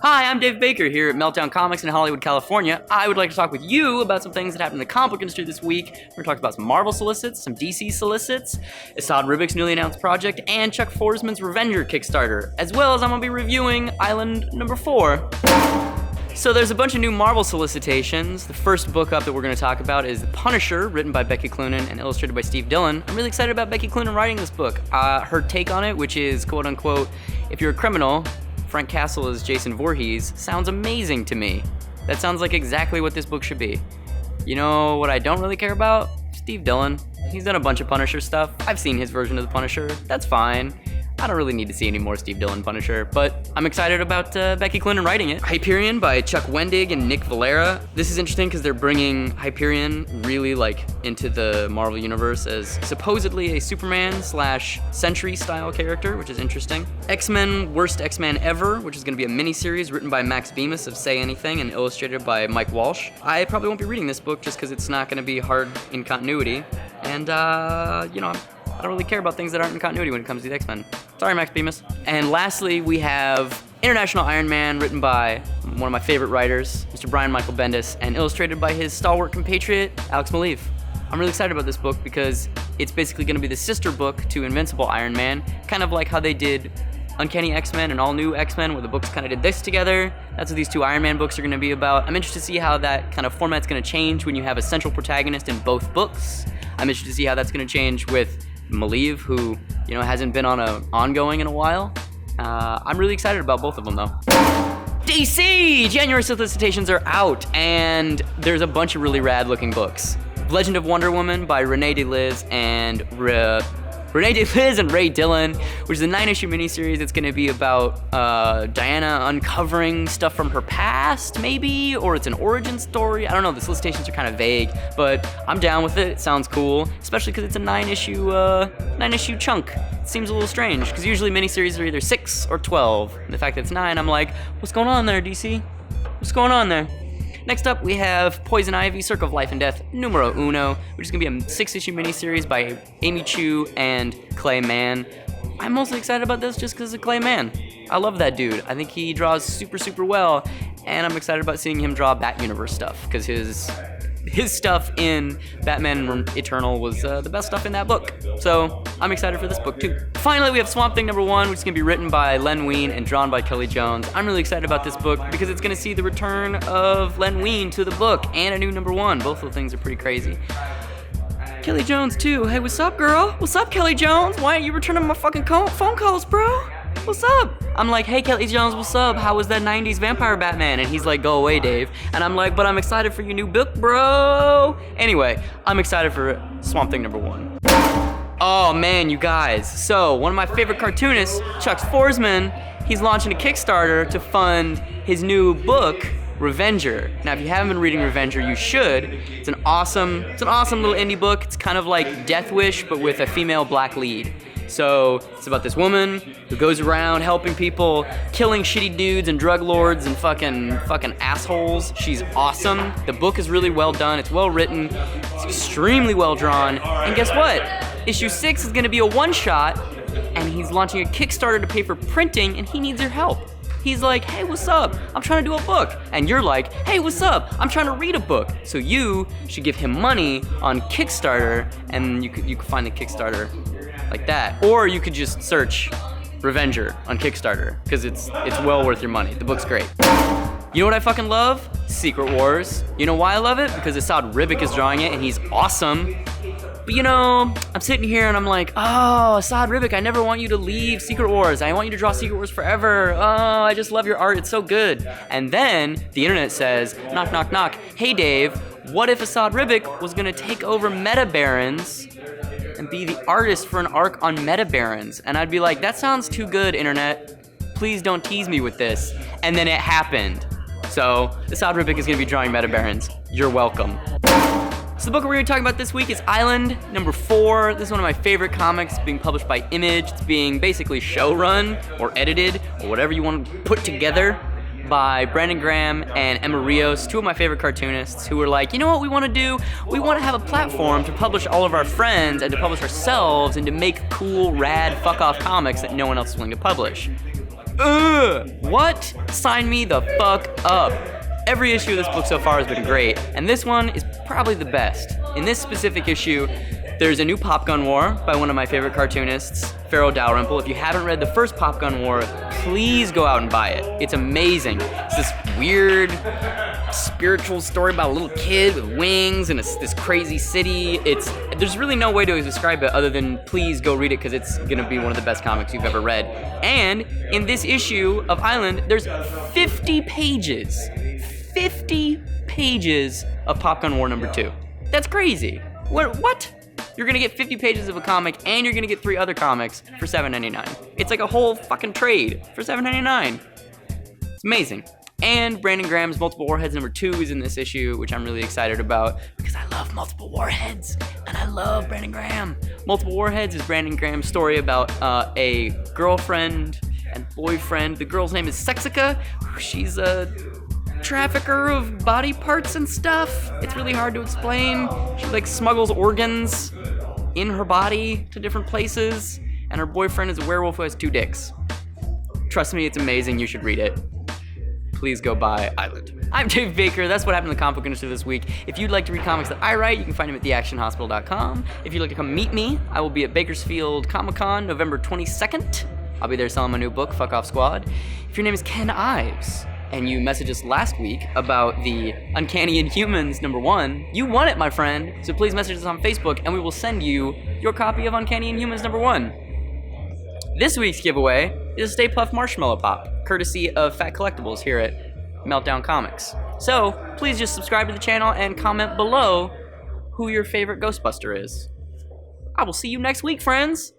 Hi, I'm Dave Baker here at Meltdown Comics in Hollywood, California. I would like to talk with you about some things that happened in the comic book industry this week. We're going to talk about some Marvel solicits, some DC solicits, Assad Ribic's newly announced project, and Chuck Forsman's Revenger Kickstarter, as well as I'm going to be reviewing Island number 4. So there's a bunch of new Marvel solicitations. The first book up that we're going to talk about is The Punisher, written by Becky Cloonan and illustrated by Steve Dillon. I'm really excited about Becky Cloonan writing this book. Her take on it, which is, quote-unquote, if you're a criminal, Frank Castle as Jason Voorhees, sounds amazing to me. That sounds like exactly what this book should be. You know what I don't really care about? Steve Dillon. He's done a bunch of Punisher stuff. I've seen his version of the Punisher. That's fine. I don't really need to see any more Steve Dillon Punisher, but I'm excited about Becky Cloonan writing it. Hyperion by Chuck Wendig and Nick Valera. This is interesting because they're bringing Hyperion really into the Marvel universe as supposedly a Superman/Sentry style character, which is interesting. X-Men Worst X-Men Ever, which is going to be a miniseries written by Max Bemis of Say Anything and illustrated by Mike Walsh. I probably won't be reading this book just because it's not going to be hard in continuity, and I don't really care about things that aren't in continuity when it comes to the X-Men. Sorry, Max Bemis. And lastly, we have International Iron Man, written by one of my favorite writers, Mr. Brian Michael Bendis, and illustrated by his stalwart compatriot, Alex Maleev. I'm really excited about this book because it's basically going to be the sister book to Invincible Iron Man, kind of like how they did Uncanny X-Men and All New X-Men, where the books kind of did this together. That's what these two Iron Man books are going to be about. I'm interested to see how that kind of format's going to change when you have a central protagonist in both books. I'm interested to see how that's going to change with Maleev, who, hasn't been on an ongoing in a while. I'm really excited about both of them, though. DC! January solicitations are out, and there's a bunch of really rad-looking books. Legend of Wonder Woman by Renee DeLiz and Ray Dillon, which is a 9-issue miniseries. It's going to be about Diana uncovering stuff from her past, maybe, or it's an origin story. I don't know. The solicitations are kind of vague, but I'm down with it. It sounds cool, especially because it's a 9-issue chunk. It seems a little strange because usually miniseries are either 6 or 12. And the fact that it's 9, I'm like, what's going on there, DC? What's going on there? Next up, we have Poison Ivy, Circle of Life and Death, numero uno, which is going to be a 6-issue miniseries by Amy Chu and Clay Mann. I'm mostly excited about this just because of Clay Mann. I love that dude. I think he draws super, super well, and I'm excited about seeing him draw Bat Universe stuff, because his stuff in Batman Eternal was the best stuff in that book. So I'm excited for this book too. Finally, we have Swamp Thing number 1, which is going to be written by Len Wein and drawn by Kelly Jones. I'm really excited about this book because it's going to see the return of Len Wein to the book and a new number 1. Both of the things are pretty crazy. Kelly Jones too. Hey, what's up, girl? What's up, Kelly Jones? Why aren't you returning my fucking phone calls, bro? What's up? I'm like, hey, Kelly Jones, what's up? How was that 90s vampire Batman? And he's like, go away, Dave. And I'm like, but I'm excited for your new book, bro. Anyway, I'm excited for Swamp Thing number 1. Oh, man, you guys. So, one of my favorite cartoonists, Chuck Forsman, he's launching a Kickstarter to fund his new book, Revenger. Now, if you haven't been reading Revenger, you should. It's an awesome little indie book. It's kind of like Death Wish, but with a female black lead. So it's about this woman who goes around helping people, killing shitty dudes and drug lords and fucking assholes. She's awesome. The book is really well done. It's well written. It's extremely well drawn. And guess what? Issue 6 is going to be a one-shot, and he's launching a Kickstarter to pay for printing, and he needs your help. He's like, hey, what's up? I'm trying to do a book. And you're like, hey, what's up? I'm trying to read a book. So you should give him money on Kickstarter, and you could find the Kickstarter like that. Or you could just search Revenger on Kickstarter, because it's well worth your money. The book's great. You know what I fucking love? Secret Wars. You know why I love it? Because Assad Ribic is drawing it, and he's awesome. But I'm sitting here and I'm like, oh, Assad Ribic, I never want you to leave Secret Wars. I want you to draw Secret Wars forever. Oh, I just love your art. It's so good. And then the internet says, knock, knock, knock. Hey, Dave, what if Assad Ribic was going to take over Metabarons and be the artist for an arc on Metabarons? And I'd be like, that sounds too good, internet. Please don't tease me with this. And then it happened. So Assad Ribic is going to be drawing Metabarons. You're welcome. So the book we're going to be talking about this week is Island number 4. This is one of my favorite comics, being published by Image. It's being basically show-run or edited or whatever you want to put together by Brandon Graham and Emma Rios, two of my favorite cartoonists, who were like, you know what we want to do? We want to have a platform to publish all of our friends and to publish ourselves and to make cool, rad, fuck-off comics that no one else is willing to publish. What? Sign me the fuck up. Every issue of this book so far has been great, and this one is probably the best. In this specific issue, there's a new Pop Gun War by one of my favorite cartoonists, Pharaoh Dalrymple. If you haven't read the first Pop Gun War, please go out and buy it. It's amazing. It's this weird spiritual story about a little kid with wings and this crazy city. There's really no way to describe it other than please go read it because it's gonna be one of the best comics you've ever read. And in this issue of Island, there's 50 pages. 50 pages of Pop Gun War #2. That's crazy. What? You're gonna get 50 pages of a comic and you're gonna get 3 other comics for $7.99. It's like a whole fucking trade for $7.99. It's amazing. And Brandon Graham's Multiple Warheads #2 is in this issue, which I'm really excited about because I love Multiple Warheads and I love Brandon Graham. Multiple Warheads is Brandon Graham's story about a girlfriend and boyfriend. The girl's name is Sexica. She's a trafficker of body parts and stuff. It's really hard to explain. She like smuggles organs in her body to different places, and her boyfriend is a werewolf who has 2 dicks. Trust me, it's amazing. You should read it. Please go buy Island. I'm Dave Baker. That's what happened in the comic book industry this week. If you'd like to read comics that I write, you can find them at theactionhospital.com. If you'd like to come meet me, I will be at Bakersfield Comic-Con November 22nd. I'll be there selling my new book, Fuck Off Squad. If your name is Ken Ives, and you messaged us last week about the Uncanny Inhumans #1, you won it, my friend. So please message us on Facebook, and we will send you your copy of Uncanny Inhumans #1. This week's giveaway is a Stay Puft Marshmallow Pop, courtesy of Phat Collectibles here at Meltdown Comics. So please just subscribe to the channel and comment below who your favorite Ghostbuster is. I will see you next week, friends.